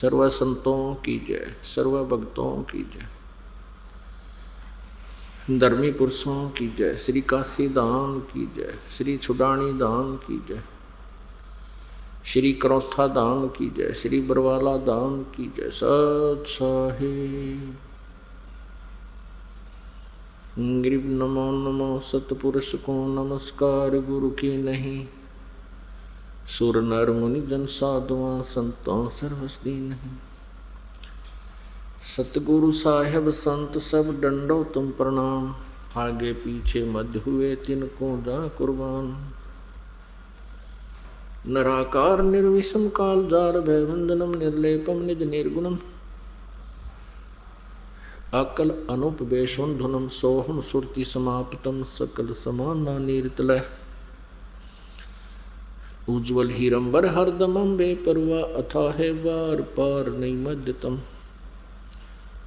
सर्व संतों की जय, सर्व भक्तों की जय, धर्मी पुरुषों की जय, श्री काशी धाम की जय, श्री छुडानी धाम की जय, श्री करौथा धाम की जय, श्री बरवाला धाम की जय। सत साहिब ग्रीब नमो नमो सतपुरुष को नमस्कार, गुरु की नहीं सुर नर मुनि जन साधुआ संतों सर्वस्दी नहीं। सतगुरु साहेब संत सब डंडो तुम प्रणाम, आगे पीछे मध्य हुए तिनको जा कुर्बान। नराकार निर्विषम काल जार भयवंदनम निर्लेपम निज निर्गुणम, अकल अनुपवेशोन धुनम सोहम सुरति समाप्तम सकल समाना नीरतलय। उज्ज्वल हीरंबर हरदमम बेपरवा अथाहे वार पार नहीं मध्यतम।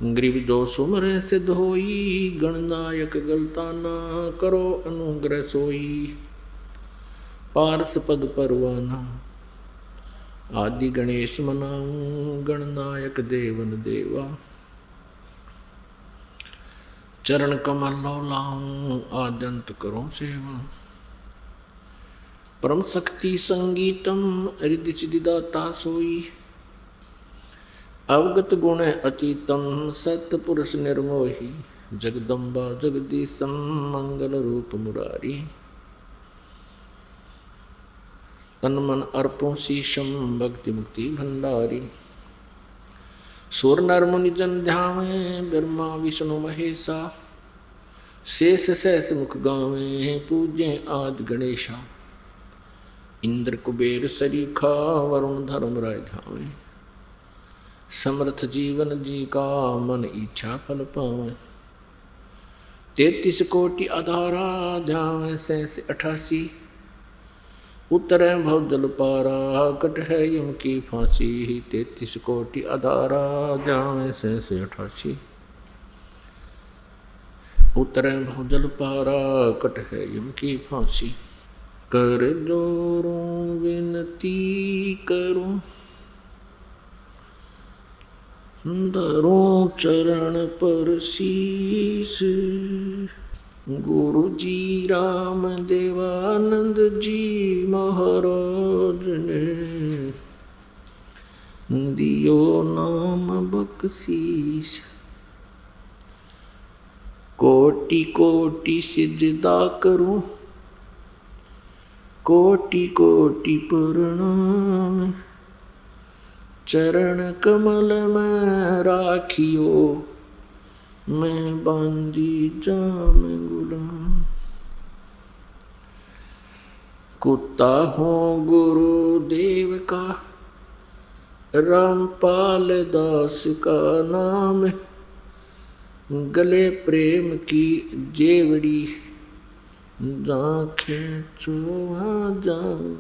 ग्रीव जो सुमरे सिद्ध होई, गणनायक गलता ना करो अनुग्रह सोई। पारस पद परवाना आदि गणेश मनाऊं, गणनायक देवन देवा। चरण कमल लो लाऊं, आद्यंत करो सेवा। परम शक्ति संगीतम हृदय सिद्धिदाता सोई। अवगत गुण अतीतम सत्पुरुष निर्मोही। जगदम्बा जगदीशम मंगल रूप मुरारी। तन मन अर्पों शीशम भक्ति मुक्ति भंडारी। सुर नर मुनि जन ध्यावे, ब्रह्मा विष्णु महेशा। शेष सहस मुख गावे, पूजे आदि गणेशा। इंद्र कुबेर सरीखा, वरुण धर्म राय धावे। समर्थ जीवन जी का, मन इच्छा फल पावे। 33 कोटि आधारा, ध्यावे 88। उतरे भव जल पारा, कट है यम की फांसी। 33 कोटि आधारा, ध्यावे 88। उतरे भव जल पारा, कट है यम की फांसी। कर जोरों विनती करूं, धरूं चरण पर शीस। गुरु जी राम देवानंद जी महाराज ने दियो नाम बख्शीस। कोटि कोटि सिजदा करूं, कोटि कोटि प्रणाम। चरण कमल में राखियो, मैं बांधी जाम गुलाम। कुत्ता हूँ गुरुदेव का, रामपाल दास का नाम। गले प्रेम की जेवड़ी, जांखें चुहा जाऊं।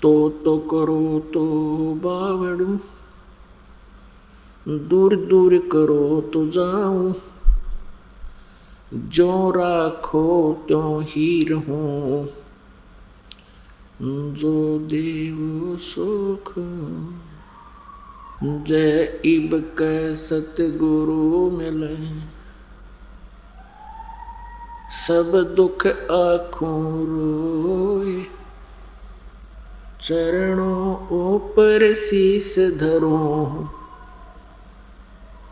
तो करो तो बावड़ू, दूर दूर करो तो जाऊं। जो राखो त्यों ही रहूं, जो देव सुख। जय इब कै सतगुरु मिले, सब दुख आँखों रोए। चरणों ऊपर शीस धरूं,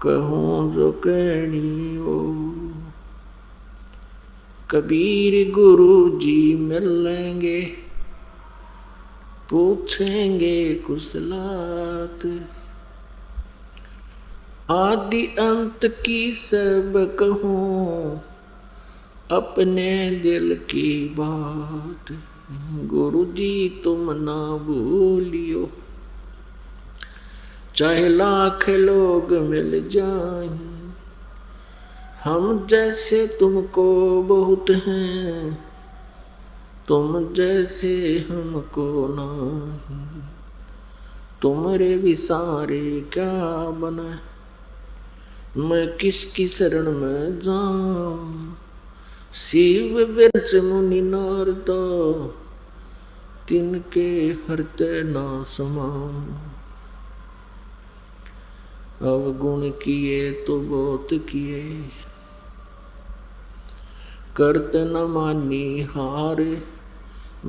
कहूँ जो कहनी हो। कबीर गुरु जी मिलेंगे, पूछेंगे कुशलात। आदि अंत की सब कहूँ, अपने दिल की बात। गुरु जी तुम ना भूलियो, चाहे लाख लोग मिल जाएं। हम जैसे तुमको बहुत हैं, तुम जैसे हमको नहीं। तुम्हारे विसारे क्या बना, मैं किसकी शरण में जाऊं। शिव विरच मुनि नारद, तिनके हृदय न समाऊं। अवगुण किए तो बहुत किए, करत न मानी हार।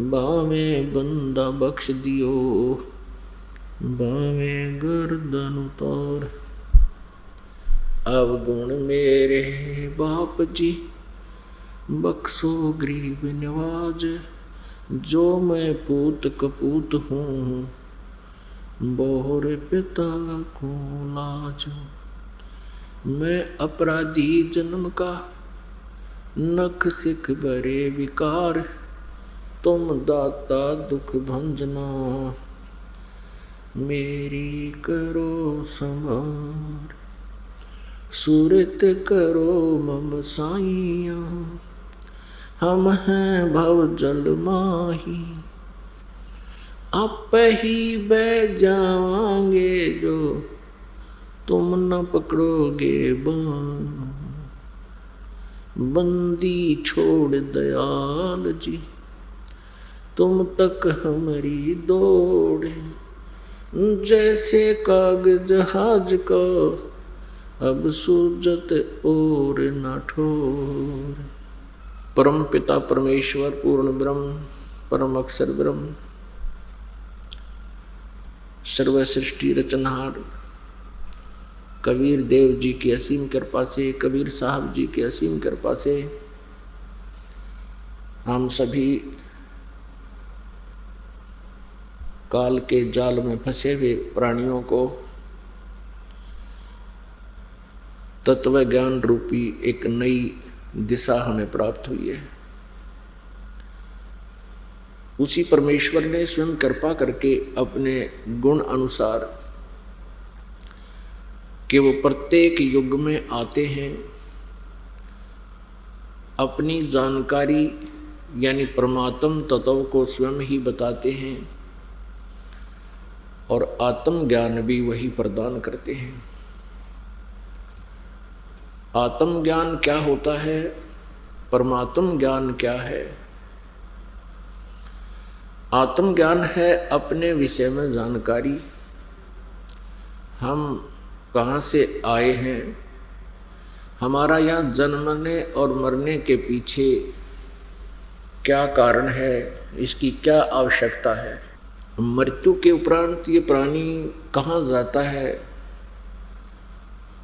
बावे बंदा बख्श दियो, बावे गर्दन उतार। अवगुण मेरे बाप जी, बख्शो गरीब नवाज। जो मैं पूत कपूत हूँ, बोहर पिता को लाज। मैं अपराधी जन्म का, नख सिख भरे विकार। तुम दाता दुख भंजना, मेरी करो संभार। सुरत करो मम साइया, हम हैं भव जल माही। आप ही बह जावांगे जो, तुम न पकड़ोगे बाण। बंदी छोड़ दयाल जी, तुम तक हमारी दौड़। जैसे कागज जहाज को, अब सूजत और न ठोर। परम पिता परमेश्वर पूर्ण ब्रह्म, परम अक्षर ब्रह्म, सर्व सृष्टि रचनहार कबीर देव जी की असीम कृपा से, कबीर साहब जी की असीम कृपा से हम सभी काल के जाल में फंसे हुए प्राणियों को तत्व ज्ञान रूपी एक नई दिशा हमें प्राप्त हुई है। उसी परमेश्वर ने स्वयं कृपा करके अपने गुण अनुसार कि वो प्रत्येक युग में आते हैं, अपनी जानकारी यानी परमात्म तत्व को स्वयं ही बताते हैं और आत्म ज्ञान भी वही प्रदान करते हैं। आत्म ज्ञान क्या होता है, परमात्म ज्ञान क्या है? आत्म ज्ञान है अपने विषय में जानकारी, हम कहाँ से आए हैं, हमारा यहाँ जन्मने और मरने के पीछे क्या कारण है, इसकी क्या आवश्यकता है, मृत्यु के उपरांत ये प्राणी कहाँ जाता है,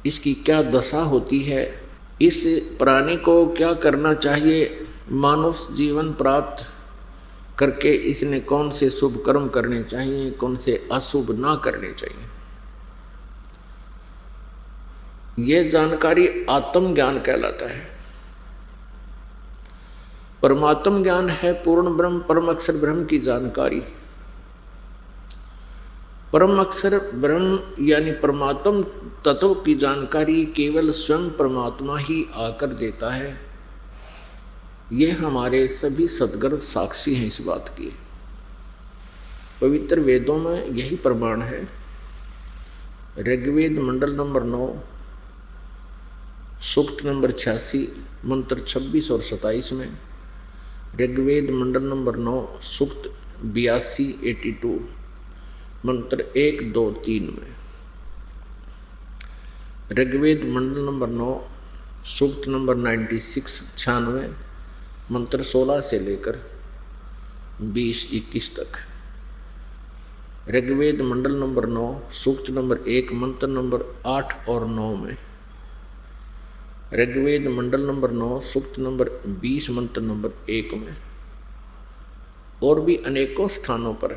इसकी क्या दशा होती है, इस प्राणी को क्या करना चाहिए, मानव जीवन प्राप्त करके इसने कौन से शुभ कर्म करने चाहिए, कौन से अशुभ ना करने चाहिए। यह जानकारी आत्म ज्ञान कहलाता है। परमात्म ज्ञान है पूर्ण ब्रह्म परम अक्षर ब्रह्म की जानकारी। परम अक्षर ब्रह्म यानी परमात्म तत्व की जानकारी केवल स्वयं परमात्मा ही आकर देता है। यह हमारे सभी सद्गुरु साक्षी हैं इस बात की। पवित्र वेदों में यही प्रमाण है। ऋग्वेद मंडल नंबर 9 सूक्त नंबर 86 मंत्र 26 और 27 में, ऋग्वेद मंडल नंबर 9 सूक्त 82 मंत्र 1, 2, 3 में, ऋग्वेद मंडल नंबर 9 सूक्त नंबर 96 मंत्र 16 से लेकर 20-21 तक, ऋग्वेद मंडल नंबर 9 सूक्त नंबर 1 मंत्र नंबर 8 और 9 में, ऋग्वेद मंडल नंबर 9 सूक्त नंबर 20 मंत्र नंबर 1 में, और भी अनेकों स्थानों पर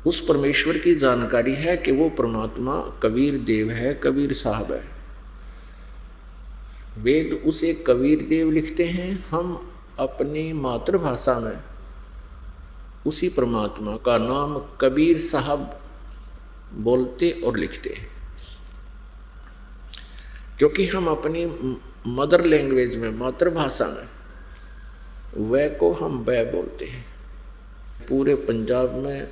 उस परमेश्वर की जानकारी है कि वो परमात्मा कबीर देव है, कबीर साहब है। वेद उसे कबीर देव लिखते हैं, हम अपनी मातृभाषा में उसी परमात्मा का नाम कबीर साहब बोलते और लिखते हैं, क्योंकि हम अपनी मदर लैंग्वेज में, मातृभाषा में वह को हम वह बोलते हैं। पूरे पंजाब में,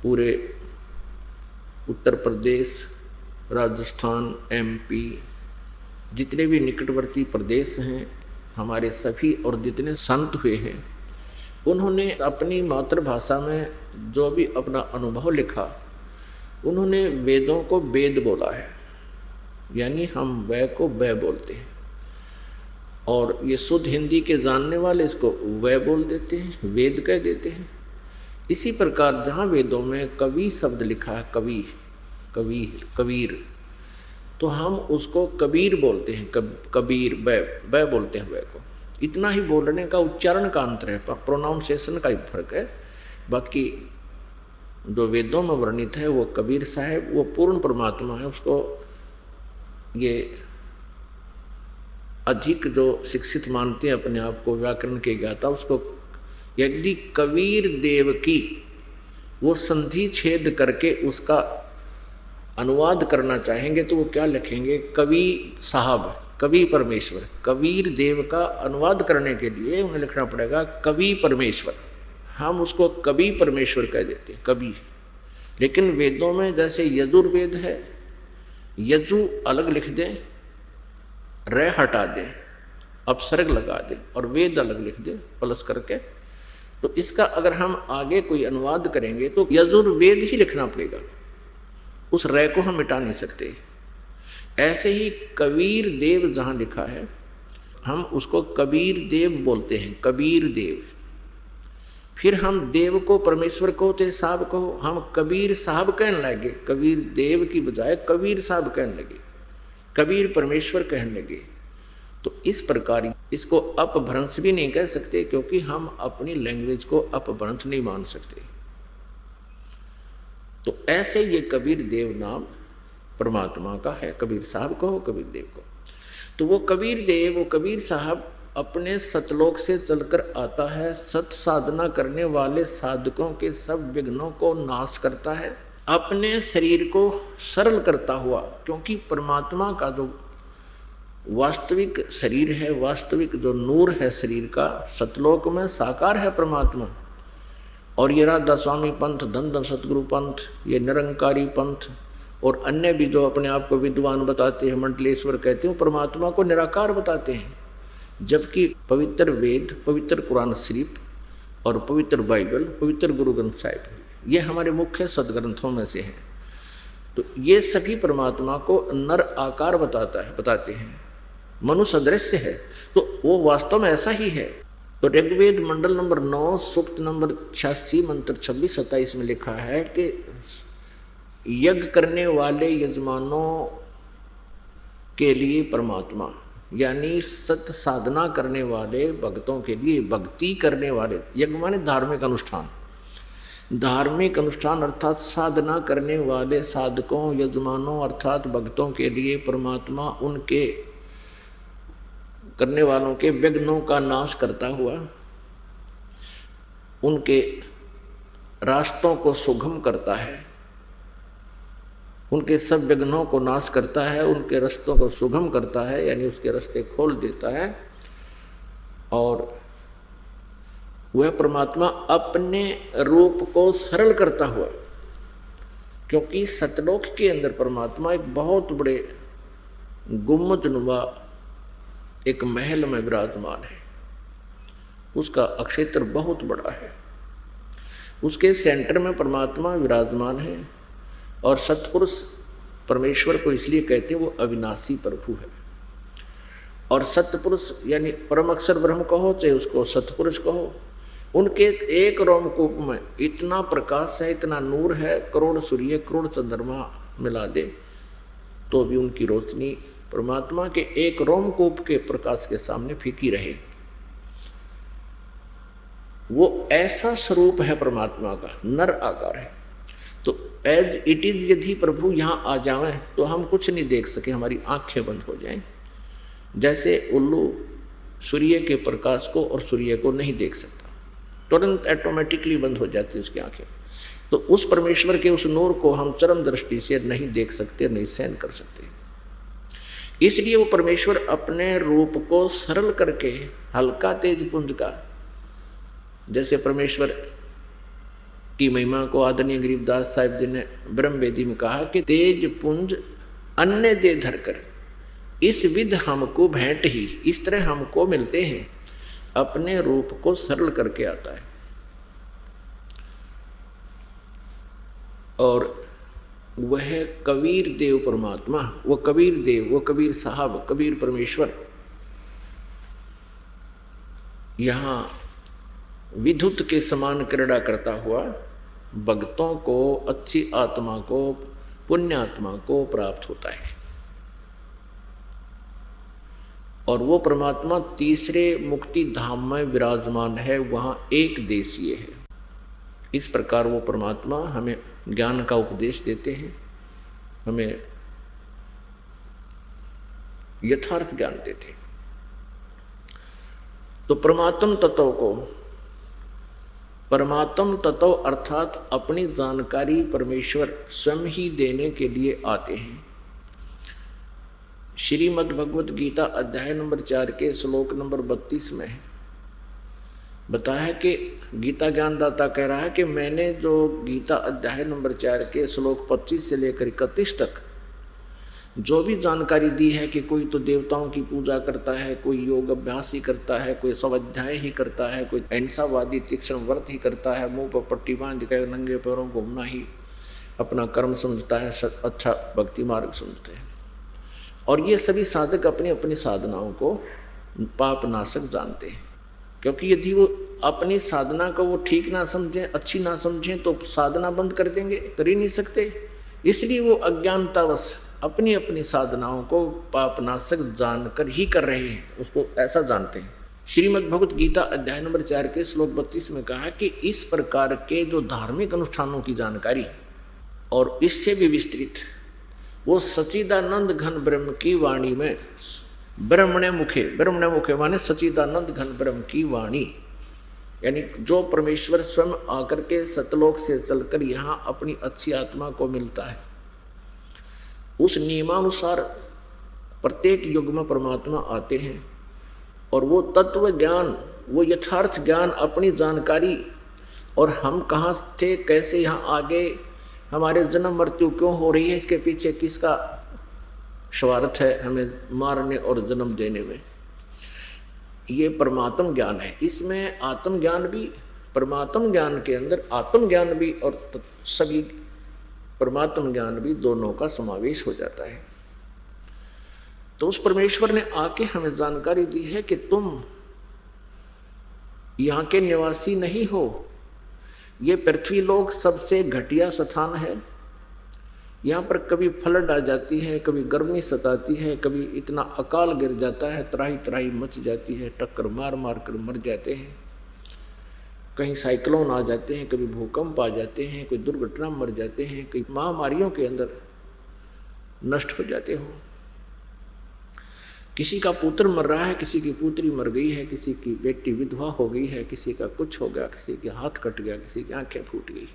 पूरे उत्तर प्रदेश, राजस्थान, MP, जितने भी निकटवर्ती प्रदेश हैं हमारे सभी, और जितने संत हुए हैं उन्होंने अपनी मातृभाषा में जो भी अपना अनुभव लिखा, उन्होंने वेदों को वेद बोला है, यानी हम वै को वै बोलते हैं, और ये शुद्ध हिंदी के जानने वाले इसको वै बोल देते हैं, वेद कह देते हैं। इसी प्रकार जहाँ वेदों में कवि शब्द लिखा है, कवि, कबीर, कबीर, तो हम उसको कबीर बोलते हैं, कबीर, वै बोलते हैं वै को। इतना ही बोलने का उच्चारण का अंतर है, प्रोनाउंसिएशन का ही फर्क है। बाकी जो वेदों में वर्णित है वो कबीर साहब, वो पूर्ण परमात्मा है, उसको ये अधिक जो शिक्षित मानते हैं अपने आप को, व्याकरण के ज्ञाता, उसको यदि कबीर देव की वो संधि छेद करके उसका अनुवाद करना चाहेंगे तो वो क्या लिखेंगे, कवि साहब, कवि परमेश्वर। कबीर देव का अनुवाद करने के लिए उन्हें लिखना पड़ेगा कवि परमेश्वर। हम उसको कवि परमेश्वर कह देते हैं, कवि। लेकिन वेदों में जैसे यजुर्वेद है, यजु अलग लिख दें, रे हटा दें, अपसर्ग लगा दें, और वेद अलग लिख दें प्लस करके, तो इसका अगर हम आगे कोई अनुवाद करेंगे तो यजुर्वेद ही लिखना पड़ेगा, उस रे को हम मिटा नहीं सकते। ऐसे ही कबीर देव जहाँ लिखा है, हम उसको कबीर देव बोलते हैं, कबीर देव। फिर हम देव को परमेश्वर को, चाहे साहब को, हम कबीर साहब कहने लगे, कबीर देव की बजाय कबीर साहब कहने लगे, कबीर परमेश्वर कहने लगे। तो इस प्रकार इसको अपभ्रंश भी नहीं कह सकते, क्योंकि हम अपनी लैंग्वेज को अपभ्रंश नहीं मान सकते। तो ऐसे ये कबीर देव नाम परमात्मा का है, कबीर साहब को हो, कबीर देव को। तो वो कबीर देव, वो कबीर साहब अपने सतलोक से चलकर आता है, सत साधना करने वाले साधकों के सब विघ्नों को नाश करता है, अपने शरीर को सरल करता हुआ। क्योंकि परमात्मा का जो वास्तविक शरीर है, वास्तविक जो नूर है शरीर का, सतलोक में साकार है परमात्मा। और ये राधा स्वामी पंथ, धन धन सतगुरु पंथ, ये निरंकारी पंथ और अन्य भी जो अपने आप को विद्वान बताते हैं, मंडलेश्वर कहते हैं, परमात्मा को निराकार बताते हैं। जबकि पवित्र वेद, पवित्र कुरान शरीफ और पवित्र बाइबल, पवित्र गुरु ग्रंथ साहिब, ये हमारे मुख्य सदग्रंथों में से हैं। तो ये सभी परमात्मा को नर आकार बताते हैं, मनुष्य दृश्य है, तो वो वास्तव में ऐसा ही है। तो ऋग्वेद मंडल नंबर 9 सूक्त नंबर 86 मंत्र 26-27 में लिखा है कि यज्ञ करने वाले यजमानों के लिए परमात्मा, यानी सत्य साधना करने वाले भक्तों के लिए, भक्ति करने वाले, यज्ञ माने धार्मिक अनुष्ठान, धार्मिक अनुष्ठान अर्थात साधना करने वाले साधकों, यजमानों अर्थात भक्तों के लिए परमात्मा उनके करने वालों के विघ्नों का नाश करता हुआ उनके रास्तों को सुगम करता है, उनके सब विघ्नों को नाश करता है, उनके रास्तों को सुगम करता है, यानी उसके रास्ते खोल देता है। और वह परमात्मा अपने रूप को सरल करता हुआ, क्योंकि सतलोक के अंदर परमात्मा एक बहुत बड़े गुम्बदनुमा एक महल में विराजमान है, उसका अक्षेत्र बहुत बड़ा है, उसके सेंटर में परमात्मा विराजमान है। और सतपुरुष परमेश्वर को इसलिए कहते हैं वो अविनाशी प्रभु है। और सतपुरुष यानी परम अक्षर ब्रह्म कहो, चाहे उसको सतपुरुष कहो, उनके एक रोमकूप में इतना प्रकाश है, इतना नूर है, करोड़ सूर्य करोड़ चंद्रमा मिला दे तो भी उनकी रोशनी परमात्मा के एक रोमकूप के प्रकाश के सामने फीकी रहे। वो ऐसा स्वरूप है परमात्मा का, नर आकार है। तो एज इट इज यदि प्रभु यहाँ आ जाएं तो हम कुछ नहीं देख सके, हमारी आंखें बंद हो जाएं। जैसे उल्लू सूर्य के प्रकाश को और सूर्य को नहीं देख सकता, तुरंत ऑटोमेटिकली बंद हो जाती उसकी आंखें। तो उस परमेश्वर के उस नूर को हम चरम दृष्टि से नहीं देख सकते, नहीं सहन कर सकते। इसलिए वो परमेश्वर अपने रूप को सरल करके, हल्का तेज पुंज का, जैसे परमेश्वर की महिमा को आदरणीय गरीबदास साहिब जी ने ब्रह्म वेदी में कहा कि तेज पुंज अन्य दे धरकर इस विध हमको भेंट ही, इस तरह हमको मिलते हैं, अपने रूप को सरल करके आता है। और वह कबीर देव परमात्मा, वो कबीर देव, वो कबीर साहब, कबीर परमेश्वर यहाँ विद्युत के समान क्रीड़ा करता हुआ भक्तों को, अच्छी आत्मा को, पुण्यात्मा को प्राप्त होता है। और वो परमात्मा तीसरे मुक्ति धाम में विराजमान है, वहाँ एक देशीय है। इस प्रकार वो परमात्मा हमें ज्ञान का उपदेश देते हैं, हमें यथार्थ ज्ञान देते हैं। तो परमात्म तत्व अर्थात अपनी जानकारी परमेश्वर स्वयं ही देने के लिए आते हैं। श्रीमद् भगवत गीता अध्याय नंबर 4 के श्लोक नंबर 32 में बताया है कि गीता ज्ञानदाता कह रहा है कि मैंने जो गीता अध्याय नंबर 4 के श्लोक 25 से लेकर 31 तक जो भी जानकारी दी है कि कोई तो देवताओं की पूजा करता है, कोई योग अभ्यास ही करता है, कोई स्वाध्याय ही करता है, कोई अहिंसावादी तीक्ष्ण व्रत ही करता है, मुंह पर पट्टी बांध कर नंगे पैरों घूमना ही अपना कर्म समझता है, अच्छा भक्ति मार्ग समझते हैं। और ये सभी साधक अपनी अपनी साधनाओं को पाप नाशक जानते हैं, क्योंकि यदि वो अपनी साधना को वो ठीक ना समझें, अच्छी ना समझें, तो साधना बंद कर देंगे, कर ही नहीं सकते। इसलिए वो अज्ञानतावश अपनी अपनी साधनाओं को पाप नाशक जानकर ही कर रहे हैं, उसको ऐसा जानते हैं। श्रीमद् भगवत गीता अध्याय नंबर 4 के श्लोक 32 में कहा कि इस प्रकार के जो धार्मिक अनुष्ठानों की जानकारी और इससे भी विस्तृत वो सच्चिदानंद घन ब्रह्म की वाणी में ब्रह्मणे मुखे माने सच्चिदानंद घन ब्रह्म की वाणी, यानी जो परमेश्वर स्वयं आकर के सतलोक से चलकर यहाँ अपनी अच्छी आत्मा को मिलता है, उस नियमानुसार प्रत्येक युग में परमात्मा आते हैं और वो तत्व ज्ञान, वो यथार्थ ज्ञान, अपनी जानकारी और हम कहाँ थे, कैसे यहाँ आगे, हमारे जन्म मृत्यु क्यों हो रही है, इसके पीछे किसका स्वार्थ है हमें मारने और जन्म देने में, ये परमात्म ज्ञान है। इसमें आत्मज्ञान भी, परमात्म ज्ञान के अंदर आत्मज्ञान भी और सभी परमात्म ज्ञान भी, दोनों का समावेश हो जाता है। तो उस परमेश्वर ने आके हमें जानकारी दी है कि तुम यहाँ के निवासी नहीं हो, ये पृथ्वी लोक सबसे घटिया स्थान है। यहाँ पर कभी फ्लड आ जाती है, कभी गर्मी सताती है, कभी इतना अकाल गिर जाता है, त्राही त्राही मच जाती है, टक्कर मार मार कर मर जाते हैं, कहीं साइक्लोन आ जाते हैं, कभी भूकंप आ जाते हैं, कोई दुर्घटना मर जाते हैं, कई महामारियों के अंदर नष्ट हो जाते हो। किसी का पुत्र मर रहा है, किसी की पुत्री मर गई है, किसी की बेटी विधवा हो गई है, किसी का कुछ हो गया, किसी के हाथ कट गया, किसी की आंखें फूट गई,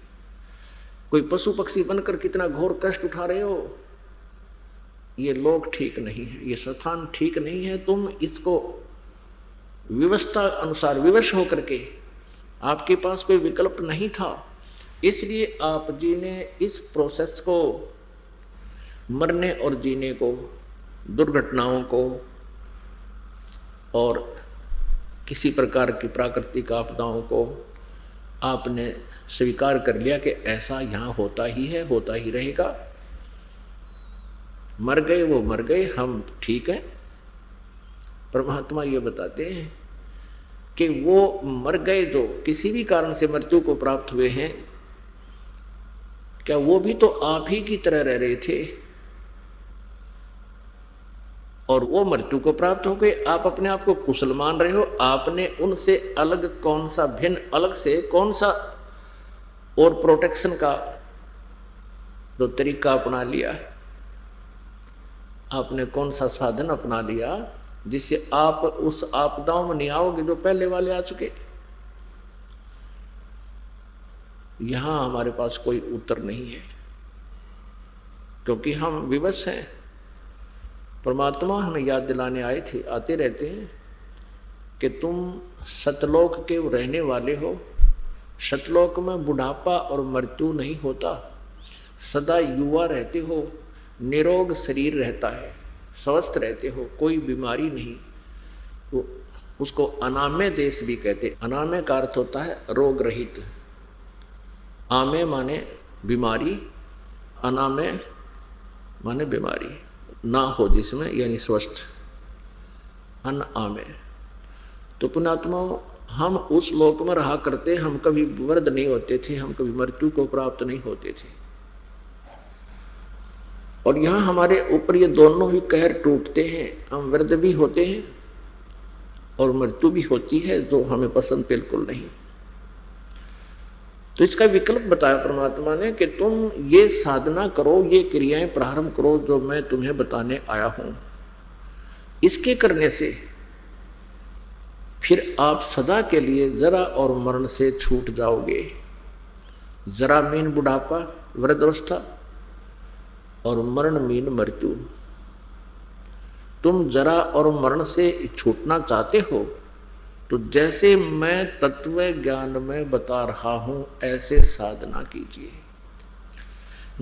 कोई पशु पक्षी बनकर कितना घोर कष्ट उठा रहे हो। ये लोग ठीक नहीं है, ये स्थान ठीक नहीं है। तुम इसको व्यवस्था अनुसार विवश होकर के, आपके पास कोई विकल्प नहीं था, इसलिए आप जी ने इस प्रोसेस को, मरने और जीने को, दुर्घटनाओं को और किसी प्रकार की प्राकृतिक आपदाओं को आपने स्वीकार कर लिया कि ऐसा यहाँ होता ही है, होता ही रहेगा। मर गए वो मर गए, हम ठीक हैं। परमात्मा ये बताते हैं कि वो मर गए जो किसी भी कारण से मृत्यु को प्राप्त हुए हैं, क्या वो भी तो आप ही की तरह रह रहे थे और वो मृत्यु को प्राप्त हो गए। आप अपने आप को कुशल मान रहे हो, आपने उनसे अलग कौन सा भिन्न, अलग से कौन सा और प्रोटेक्शन का जो तरीका अपना लिया, आपने कौन सा साधन अपना लिया जिससे आप उस आपदाओं में नहीं आओगे जो पहले वाले आ चुके। यहां हमारे पास कोई उत्तर नहीं है, क्योंकि हम विवश हैं। परमात्मा हमें याद दिलाने आए थे, आते रहते हैं कि तुम सतलोक के रहने वाले हो। सतलोक में बुढ़ापा और मृत्यु नहीं होता, सदा युवा रहते हो, निरोग शरीर रहता है, स्वस्थ रहते हो, कोई बीमारी नहीं। तो उसको अनामय देश भी कहते। अनामय का अर्थ होता है रोग रहित। आमे माने बीमारी अनामय माने बीमारी, ना हो जिसमें यानी स्वस्थ, अन आमय। तो पुण्यात्मा, हम उस लोक में रहा करते, हम कभी वृद्ध नहीं होते थे, हम कभी मृत्यु को प्राप्त नहीं होते थे। और यहाँ हमारे ऊपर ये दोनों ही कहर टूटते हैं, हम वृद्ध भी होते हैं और मृत्यु भी होती है, जो हमें पसंद बिल्कुल नहीं। तो इसका विकल्प बताया परमात्मा ने कि तुम ये साधना करो, ये क्रियाएं प्रारंभ करो जो मैं तुम्हें बताने आया हूं। इसके करने से फिर आप सदा के लिए जरा और मरण से छूट जाओगे। जरा मीन बुढ़ापा, वृद्धावस्था, और मरण मीन मृत्यु। तुम जरा और मरण से छूटना चाहते हो तो जैसे मैं तत्व ज्ञान में बता रहा हूं ऐसे साधना कीजिए।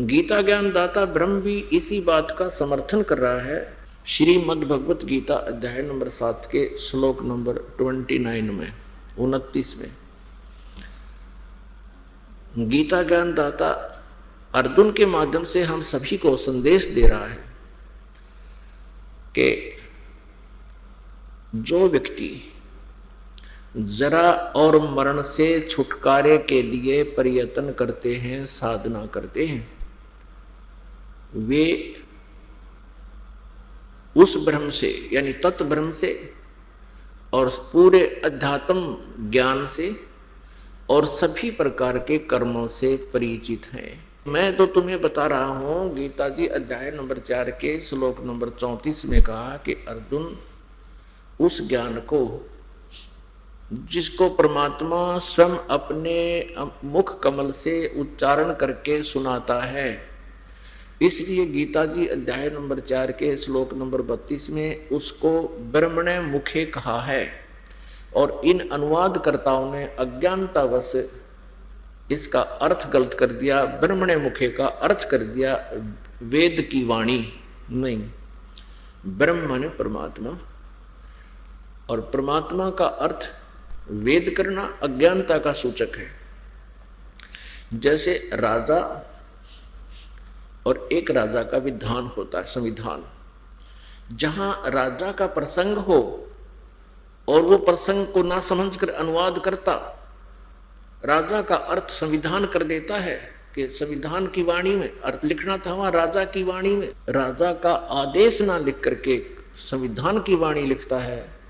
गीता ज्ञान दाता ब्रह्म भी इसी बात का समर्थन कर रहा है। श्रीमद् भगवत गीता अध्याय नंबर 7 के श्लोक नंबर 29 में 29 में गीता ज्ञान दाता अर्जुन के माध्यम से हम सभी को संदेश दे रहा है कि जो व्यक्ति जरा और मरण से छुटकारे के लिए प्रयत्न करते हैं, साधना करते हैं, वे उस ब्रह्म से यानी तत्व ब्रह्म से और पूरे अध्यात्म ज्ञान से और सभी प्रकार के कर्मों से परिचित हैं। मैं तो तुम्हें बता रहा हूं, गीता जी अध्याय नंबर 4 के श्लोक नंबर 34 में कहा कि अर्जुन उस ज्ञान को जिसको परमात्मा स्वयं अपने मुख कमल से उच्चारण करके सुनाता है, इसलिए गीता जी अध्याय नंबर 4 के श्लोक नंबर 32 में उसको ब्रह्मणे मुखे कहा है। और इन अनुवादकर्ताओं ने अज्ञानतावश इसका अर्थ गलत कर दिया, ब्रह्मणे मुखे का अर्थ कर दिया वेद की वाणी। नहीं, ब्रह्म माने परमात्मा, और परमात्मा का अर्थ वेद करना अज्ञानता का सूचक है। जैसे राजा और एक राजा का विधान होता है, संविधान। जहां राजा का प्रसंग हो और वो प्रसंग को ना समझकर अनुवाद करता, राजा का अर्थ संविधान कर देता है कि संविधान की वाणी में अर्थ लिखना था, वहां राजा की वाणी में राजा का आदेश ना लिख करके संविधान की वाणी लिखता है,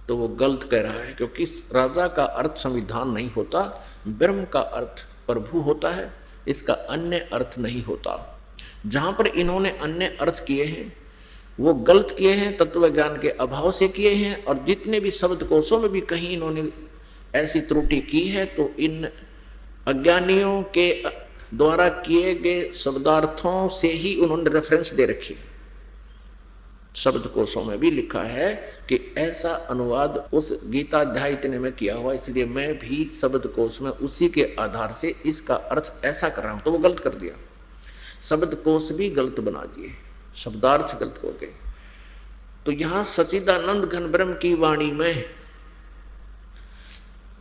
तो वो गलत कह रहा है। क्योंकि राजा का अर्थ संविधान नहीं होता, ब्रह्म का अर्थ प्रभु होता है, इसका अन्य अर्थ नहीं होता। जहां पर इन्होंने अन्य अर्थ किए हैं वो गलत किए हैं, तत्व ज्ञान के अभाव से किए हैं। और जितने भी शब्द कोशों में भी कहीं इन्होंने ऐसी त्रुटि की है तो इन अज्ञानियों के द्वारा किए गए शब्दार्थों से ही उन्होंने रेफरेंस दे रखी। शब्द कोशों में भी लिखा है कि ऐसा अनुवाद उस गीता अध्याय इतने में किया हुआ, इसलिए मैं भी शब्द कोश में उसी के आधार से इसका अर्थ ऐसा कर रहा हूं। तो वो गलत कर दिया, शब्द कोश भी गलत बना दिए, शब्दार्थ गलत हो गए। तो यहां सच्चिदानंद घन ब्रह्म की वाणी में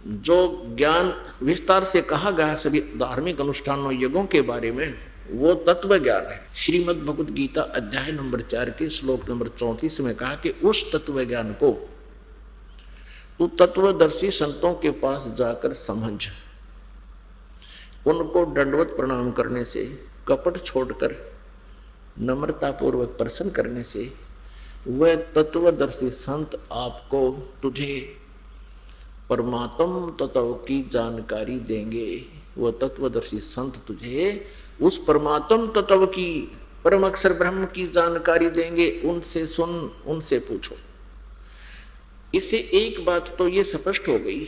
जो ज्ञान विस्तार से कहा गया है सभी धार्मिक अनुष्ठानों यज्ञों के बारे में, वो तत्व ज्ञान है। श्रीमद् भगवत गीता अध्याय नंबर 4 के श्लोक नंबर 34 में कहा कि उस तत्व ज्ञान को तू तत्वदर्शी संतों के पास जाकर समझ, उनको दंडवत प्रणाम करने से, कपट छोड़कर नम्रतापूर्वक प्रसन्न करने से वह तत्वदर्शी संत आपको तुझे परमात्म तत्व की जानकारी देंगे। वह तत्वदर्शी संत तुझे उस परमात्म तत्व की, परम अक्षर ब्रह्म की जानकारी देंगे। उनसे सुन, उनसे पूछो। इससे एक बात तो ये स्पष्ट हो गई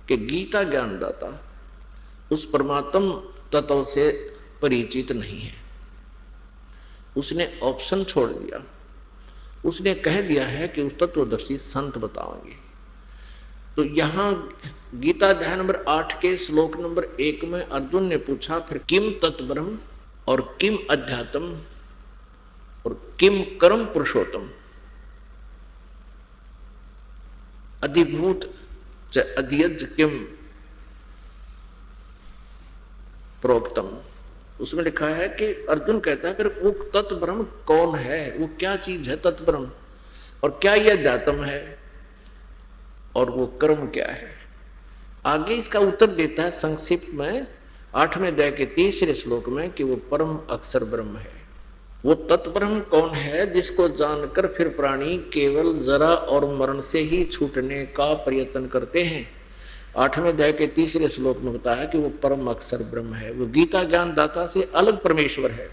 कि गीता ज्ञानदाता उस परमात्म तत्व से परिचित नहीं है। उसने ऑप्शन छोड़ दिया, उसने कह दिया है कि उस तत्वदर्शी संत बताएंगे। तो यहां गीता अध्याय नंबर 8 के श्लोक नंबर 1 में अर्जुन ने पूछा, फिर किम तत्ब्रह्म और किम अध्यात्म और किम कर्म पुरुषोत्तम अधिभूत च अधियज किम प्रोक्तम। उसमें लिखा है कि अर्जुन कहता है फिर वो तत्व ब्रह्म कौन है, वो क्या चीज है तत्व ब्रह्म, और क्या यह जातम है, और वो कर्म क्या है। आगे इसका उत्तर देता है संक्षिप्त में 8वें अध्याय के 3रे श्लोक में कि वो परम अक्षर ब्रह्म है। वो तत्व ब्रह्म कौन है जिसको जानकर फिर प्राणी केवल जरा और मरण से ही छूटने का प्रयत्न करते हैं। 8वें अध्याय के 3रे श्लोक में बताया कि वो परम अक्षर ब्रह्म है, वो गीता ज्ञान दाता से अलग परमेश्वर है।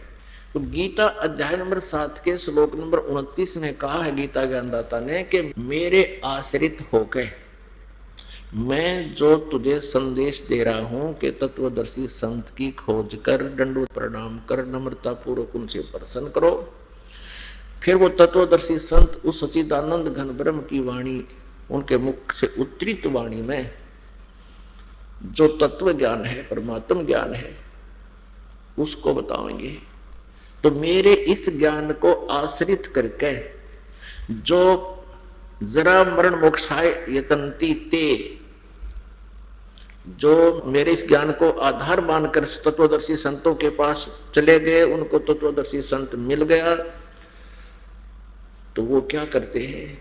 तो गीता अध्याय नंबर 7 के श्लोक नंबर 29 में कहा है गीता ज्ञान दाता ने कि मेरे आश्रित होके मैं जो तुझे संदेश दे रहा हूं कि तत्वदर्शी संत की खोज कर दंडवत प्रणाम कर नम्रता पूर्वक उनसे प्रसन्न करो। फिर वो तत्वदर्शी संत उस सच्चिदानंद घन ब्रह्म की वाणी, उनके मुख से उत्तरित वाणी में जो तत्व ज्ञान है, परमात्म ज्ञान है, उसको बताएंगे। तो मेरे इस ज्ञान को आश्रित करके जो जरा मरण मोक्षाय यतन्ति ते, जो मेरे इस ज्ञान को आधार मानकर तत्वदर्शी संतों के पास चले गए, उनको तत्वदर्शी संत मिल गया, तो वो क्या करते हैं,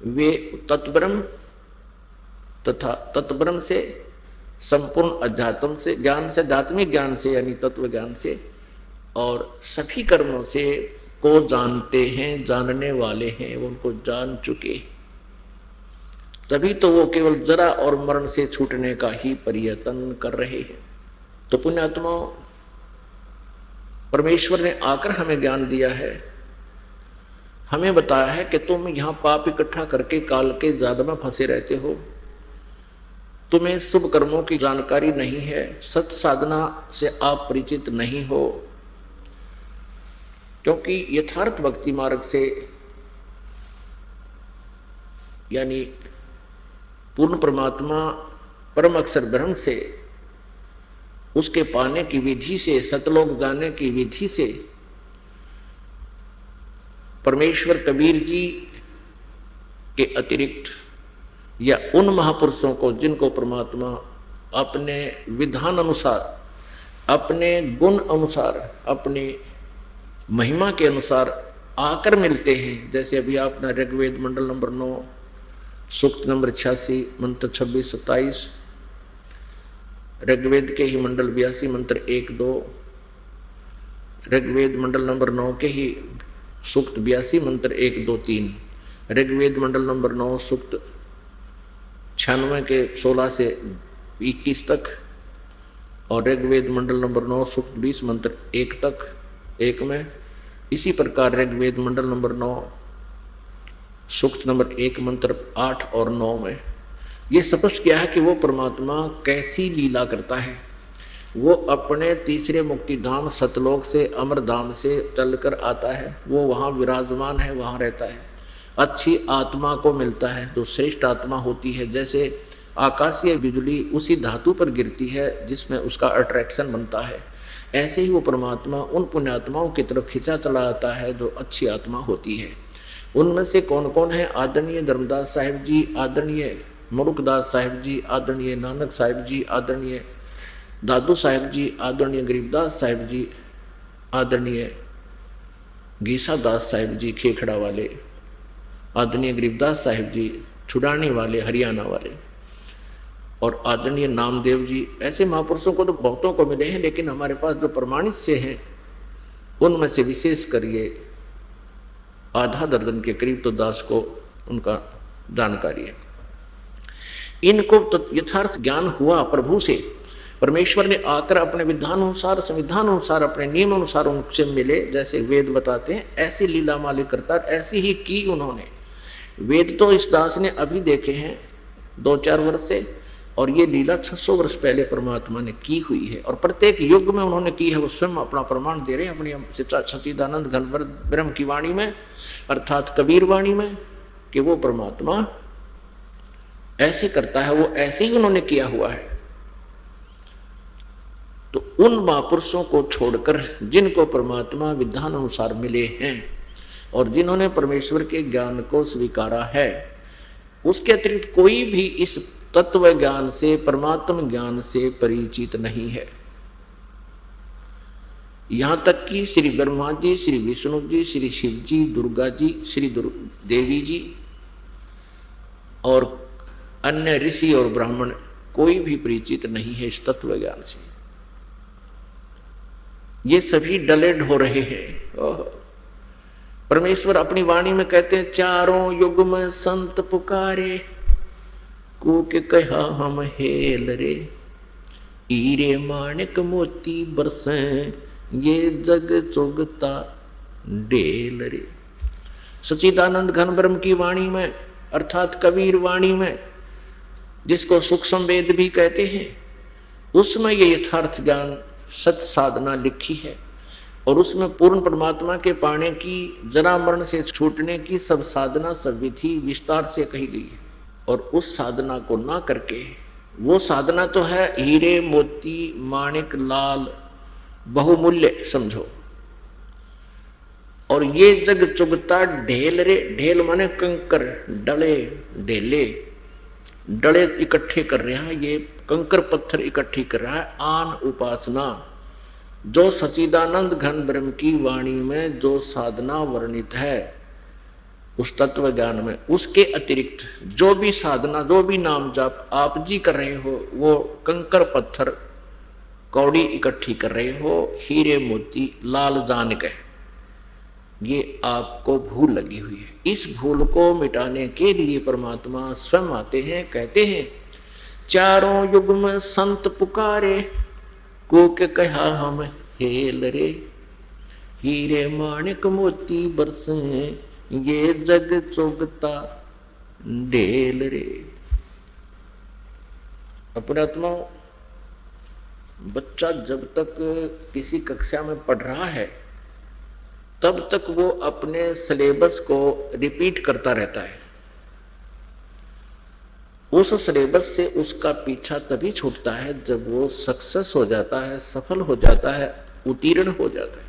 वे तत्ब्रह्म तथा तत्ब्रह्म से संपूर्ण अध्यात्म से ज्ञान से, आध्यात्मिक ज्ञान से यानी तत्व ज्ञान से और सभी कर्मों से को जानते हैं, जानने वाले हैं, वो उनको जान चुके, तभी तो वो केवल जरा और मरण से छूटने का ही प्रयत्न कर रहे हैं। तो पुण्यात्मा, परमेश्वर ने आकर हमें ज्ञान दिया है, हमें बताया है कि तुम यहां पाप इकट्ठा करके काल के जाल में फंसे रहते हो, तुम्हें शुभ कर्मों की जानकारी नहीं है, सत साधना से आप परिचित नहीं हो, क्योंकि यथार्थ भक्ति मार्ग से यानी पूर्ण परमात्मा परम अक्षर ब्रह्म से, उसके पाने की विधि से, सतलोक जाने की विधि से परमेश्वर कबीर जी के अतिरिक्त या उन महापुरुषों को जिनको परमात्मा अपने विधान अनुसार, अपने गुण अनुसार, अपनी महिमा के अनुसार आकर मिलते हैं। जैसे अभी आपने ऋग्वेद मंडल नंबर 9 सूक्त नंबर 86 मंत्र 26-27, ऋग्वेद के ही मंडल 82 मंत्र 1-2, ऋग्वेद मंडल नंबर 9 के ही सूक्त 82 मंत्र 1-2-3, ऋग्वेद मंडल नंबर 9 सूक्त 96 के 16 से 21 तक, और ऋग्वेद मंडल नंबर 9 सूक्त 20 मंत्र 1 तक 1 में। इसी प्रकार ऋग्वेद मंडल नंबर 9 सूक्त नंबर 1 मंत्र 8 और 9 में ये स्पष्ट किया है कि वो परमात्मा कैसी लीला करता है। वो अपने तीसरे मुक्ति धाम सतलोक से, अमर धाम से चलकर आता है, वो वहाँ विराजमान है, वहाँ रहता है, अच्छी आत्मा को मिलता है जो श्रेष्ठ आत्मा होती है। जैसे आकाशीय बिजली उसी धातु पर गिरती है जिसमें उसका अट्रैक्शन बनता है, ऐसे ही वो परमात्मा उन पुण्यात्माओं की तरफ खिंचा चला आता है जो अच्छी आत्मा होती है। उनमें से कौन कौन है? आदरणीय धर्मदास साहिब जी, आदरणीय मुरुखदास साहिब जी, आदरणीय नानक साहिब जी, आदरणीय दादू साहिब जी, आदरणीय गरीबदास साहिब जी, आदरणीय गीसा दास साहिब जी खेखड़ा वाले, आदरणीय गरीबदास साहिब जी छुड़ानी वाले हरियाणा वाले, और आदरणीय नामदेव जी। ऐसे महापुरुषों को तो बहुतों को मिले हैं, लेकिन हमारे पास जो प्रमाणित से हैं उनमें से विशेष कर ये आधा दर्जन के करीब तो दास को उनका जानकारी है। इनको तो यथार्थ ज्ञान हुआ प्रभु से, परमेश्वर ने आकर अपने विधान अनुसार, संविधान अनुसार, अपने नियम अनुसार उनसे मिले। जैसे वेद बताते हैं ऐसी लीला मालिक करता, ऐसी ही की उन्होंने। वेद तो इस दास ने अभी देखे हैं 2-4 वर्ष से, और ये लीला 600 वर्ष पहले परमात्मा ने की हुई है, और प्रत्येक युग में उन्होंने की है। वो स्वयं अपना प्रमाण दे रहे हैं अपनी सच्चिदानंद घन ब्रह्म की वाणी में, अर्थात कबीर वाणी में, कि वो परमात्मा ऐसे करता है, वो ऐसे ही उन्होंने किया हुआ है। तो उन महापुरुषों को छोड़कर जिनको परमात्मा विधान अनुसार मिले हैं और जिन्होंने परमेश्वर के ज्ञान को स्वीकारा है, उसके अतिरिक्त कोई भी इस तत्व ज्ञान से, परमात्म ज्ञान से परिचित नहीं है। यहाँ तक कि श्री ब्रह्मा जी, श्री विष्णु जी, श्री शिव जी, दुर्गा जी, श्री देवी जी और अन्य ऋषि और ब्राह्मण कोई भी परिचित नहीं है इस तत्व ज्ञान से। ये सभी डलेड हो रहे हैं। परमेश्वर अपनी वाणी में कहते हैं, चारों युग में संत पुकारे, कूक कहा हम हेल रे, हीरे माणिक मोती बरसे, ये जग चुगता ढेल रे। सच्चिदानंद घन ब्रह्म की वाणी में अर्थात कबीर वाणी में, जिसको सूक्ष्म वेद भी कहते हैं, उसमें ये यथार्थ ज्ञान सच साधना लिखी है और उसमें पूर्ण परमात्मा के पाने की, जरा मरण से छूटने की सब साधना सब विधि विस्तार से कही गई है। और उस साधना को ना करके, वो साधना तो है हीरे मोती माणिक लाल बहुमूल्य समझो, और ये जग चुगता ढेल रे, ढेल माने कंकर, डले ढेले, डले इकट्ठे कर रहा है, ये कंकर पत्थर इकट्ठी कर रहा है। आन उपासना, जो सच्चिदानंद घन ब्रह्म की वाणी में जो साधना वर्णित है उस तत्व ज्ञान में, उसके अतिरिक्त जो भी साधना, जो भी नाम जाप आप जी कर रहे हो, वो कंकर पत्थर कौड़ी इकट्ठी कर रहे हो, हीरे मोती लाल जान के, ये आपको भूल लगी हुई है। इस भूल को मिटाने के लिए परमात्मा स्वयं आते हैं, कहते हैं, चारों युग में संत पुकारे, कूक कहा हम हेल रे, हीरे माणिक मोती बरसे, ये जग चुगता ढेल रे। अपरात्मा, बच्चा जब तक किसी कक्षा में पढ़ रहा है तब तक वो अपने सिलेबस को रिपीट करता रहता है। उस सिलेबस से उसका पीछा तभी छूटता है जब वो सक्सेस हो जाता है, सफल हो जाता है, उत्तीर्ण हो जाता है।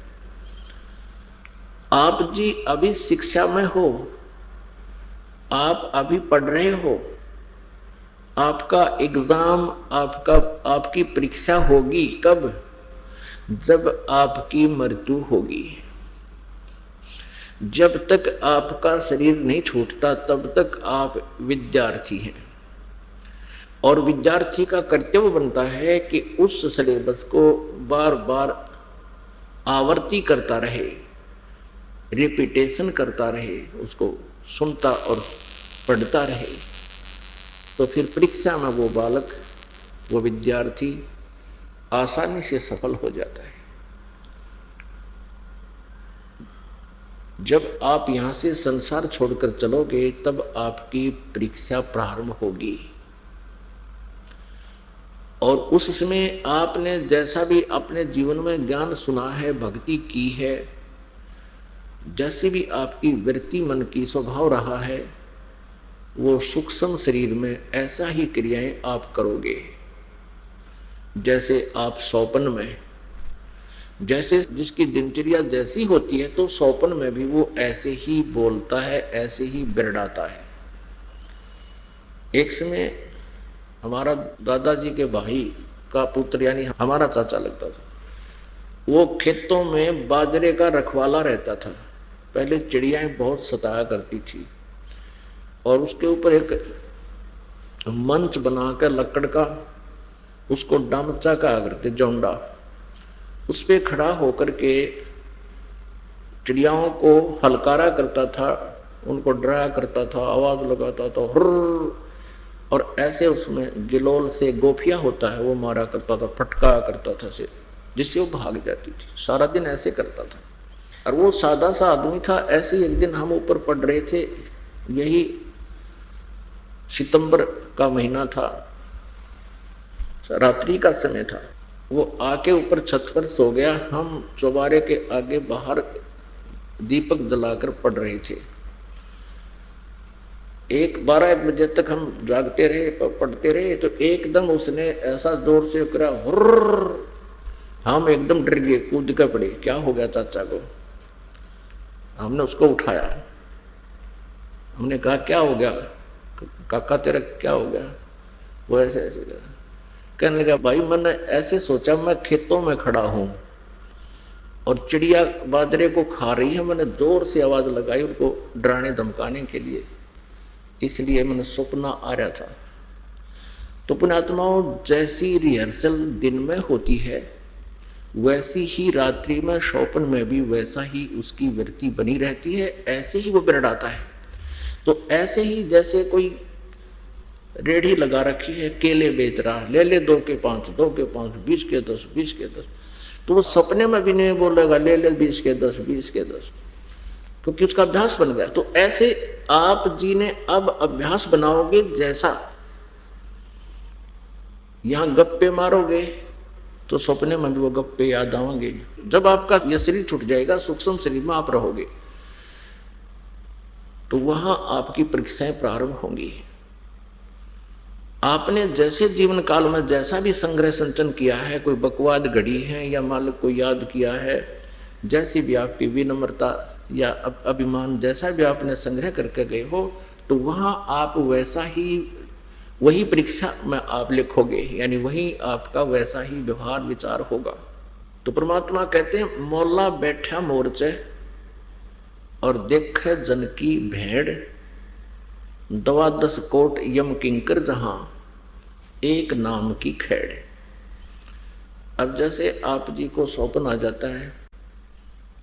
आप जी अभी शिक्षा में हो, आप अभी पढ़ रहे हो, आपका एग्जाम, आपकी परीक्षा होगी कब? जब आपकी मृत्यु होगी। जब तक आपका शरीर नहीं छूटता तब तक आप विद्यार्थी हैं, और विद्यार्थी का कर्तव्य बनता है कि उस सिलेबस को बार बार आवर्ती करता रहे, रिपीटेशन करता रहे, उसको सुनता और पढ़ता रहे, तो फिर परीक्षा में वो बालक, वो विद्यार्थी आसानी से सफल हो जाता है। जब आप यहाँ से संसार छोड़कर चलोगे तब आपकी परीक्षा प्रारंभ होगी, और उस समय आपने जैसा भी अपने जीवन में ज्ञान सुना है, भक्ति की है, जैसे भी आपकी वृत्ति मन की स्वभाव रहा है, वो सूक्ष्म शरीर में ऐसा ही क्रियाएं आप करोगे। जैसे आप सौपन में, जैसे जिसकी दिनचर्या जैसी होती है, तो सौपन में भी वो ऐसे ही बोलता है, ऐसे ही बिरड़ाता है। एक समय हमारा दादाजी के भाई का पुत्र, यानी हमारा चाचा लगता था, वो खेतों में बाजरे का रखवाला रहता था। पहले चिड़ियाएं बहुत सताया करती थी, और उसके ऊपर एक मंच बनाकर लकड़ का, उसको डामचा कहा करते, जौंडा, उस पे खड़ा होकर के चिड़ियाओं को हलकारा करता था, उनको डराया करता था, आवाज लगाता था, हुर्र, और ऐसे उसमें गिलोल से गोफिया होता है वो मारा करता था, फटका करता था से, जिससे वो भाग जाती थी। सारा दिन ऐसे करता था, और वो सादा सा आदमी था। ऐसे ही एक दिन हम ऊपर पढ़ रहे थे, यही सितंबर का महीना था, रात्रि का समय था। वो आके ऊपर छत पर सो गया, हम चौबारे के आगे बाहर दीपक जलाकर पढ़ रहे थे। 12-1 बजे तक हम जागते रहे, पढ़ते रहे, तो एकदम उसने ऐसा जोर से करा, हुर्र, हम एकदम डर गए, कूद कर पड़े, क्या हो गया चाचा को। हमने उसको उठाया, हमने कहा क्या हो गया काका, तेरा क्या हो गया? वो ऐसे कहने लगा, भाई मैंने ऐसे सोचा, मैं खेतों में खड़ा हूँ, और चिड़िया बाजरे को खा रही है, मैंने जोर से आवाज लगाई उनको डराने धमकाने के लिए, इसलिए मैंने सपना आ रहा था। तो पुण्यात्माओं, जैसी रिहर्सल दिन में होती है वैसी ही रात्रि में स्वप्न में भी वैसा ही उसकी वृत्ति बनी रहती है, ऐसे ही वो बिरड़ाता है। तो ऐसे ही जैसे कोई रेढ़ी लगा रखी है, केले बेच रहा है, ले ले 2 के 5, 2 के 5, 20 के 10, 20 के 10, तो वो सपने में भी नहीं बोलेगा ले ले 20 के 10, 20 के 10, क्योंकि उसका अभ्यास बन गया। तो ऐसे आप जी ने अब अभ्यास बनाओगे, जैसा यहां गप्पे मारोगे तो सपने में भी वो गप्पे याद आएंगे। जब आपका यह शरीर छूट जाएगा, सूक्ष्म शरीर में आप रहोगे, तो वहां आपकी परीक्षाएं प्रारंभ होंगी। आपने जैसे जीवन काल में जैसा भी संग्रह संचन किया है, कोई बकवाद घड़ी है या मालिक को याद किया है, जैसी भी आपकी विनम्रता या अभिमान, जैसा भी आपने संग्रह करके गए हो, तो वहाँ आप वैसा ही, वही परीक्षा में आप लिखोगे, यानी वही आपका वैसा ही व्यवहार विचार होगा। तो परमात्मा कहते हैं, मौला बैठा मोर्चे और देखे जन की भेड़, 12 कोट यम किंकर जहां एक नाम की खेड़। अब जैसे आप जी को स्वप्न आ जाता है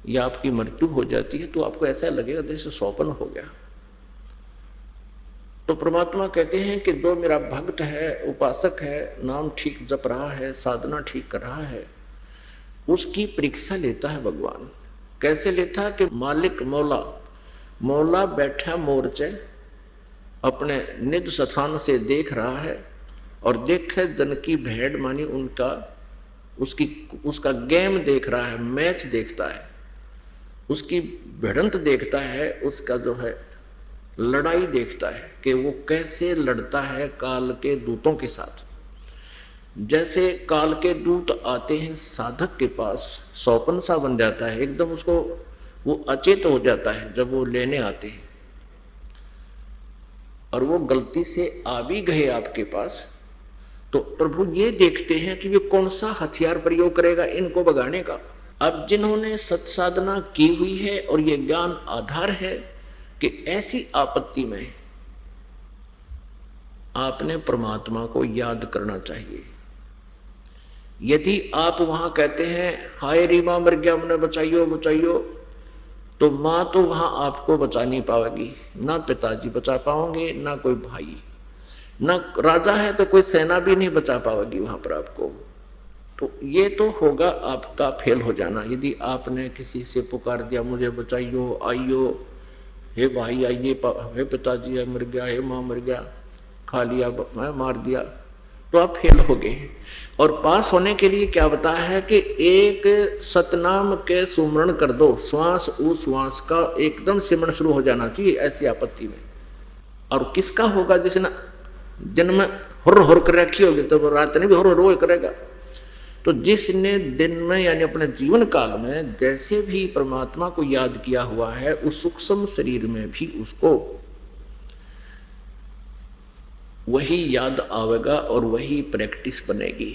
या आपकी मृत्यु हो जाती है, तो आपको ऐसा लगेगा जैसे स्वप्न हो गया। तो परमात्मा कहते हैं कि जो मेरा भक्त है, उपासक है, नाम ठीक जप रहा है, साधना ठीक कर रहा है, उसकी परीक्षा लेता है भगवान। कैसे लेता? कि मालिक मौला बैठा मोर्चे अपने निज स्थान से देख रहा है और देखे जन की भेड़, मानी उसका गेम देख रहा है, मैच देखता है, उसकी भिड़ंत देखता है, उसका जो है लड़ाई देखता है कि वो कैसे लड़ता है काल के दूतों के साथ। जैसे काल के दूत आते हैं साधक के पास, सौपन सा बन जाता है, एकदम उसको वो अचेत हो जाता है जब वो लेने आते हैं, और वो गलती से आ भी गए आपके पास, तो प्रभु ये देखते हैं कि वे कौन सा हथियार प्रयोग करेगा इनको भगाने का। अब जिन्होंने सत्साधना की हुई है और ये ज्ञान आधार है कि ऐसी आपत्ति में आपने परमात्मा को याद करना चाहिए। यदि आप वहां कहते हैं हाय री मां मर गया, हमने बचाइयो बचाइयो, तो मां तो वहां आपको बचा नहीं पाएगी, ना पिताजी बचा पाओगे, ना कोई भाई, ना राजा है तो कोई सेना भी नहीं बचा पाएगी वहां पर आपको। तो ये तो होगा आपका फेल हो जाना। यदि आपने किसी से पुकार दिया मुझे बचाइयो, आइयो, हे भाई आइए, हे पिताजी मर गया, हे माँ मर गया, खा लिया, मैं मार दिया, तो आप फेल हो गए। और पास होने के लिए क्या बताया है कि एक सतनाम के सुमरण कर दो, श्वास उस श्वास का एकदम सिमरण शुरू हो जाना चाहिए ऐसी आपत्ति में। और किसका होगा? जिसने दिन में हुर कर रखी होगी तो रात में भी हुर करेगा। तो जिसने दिन में यानी अपने जीवन काल में जैसे भी परमात्मा को याद किया हुआ है, उस सूक्ष्म शरीर में भी उसको वही याद आवेगा और वही प्रैक्टिस बनेगी।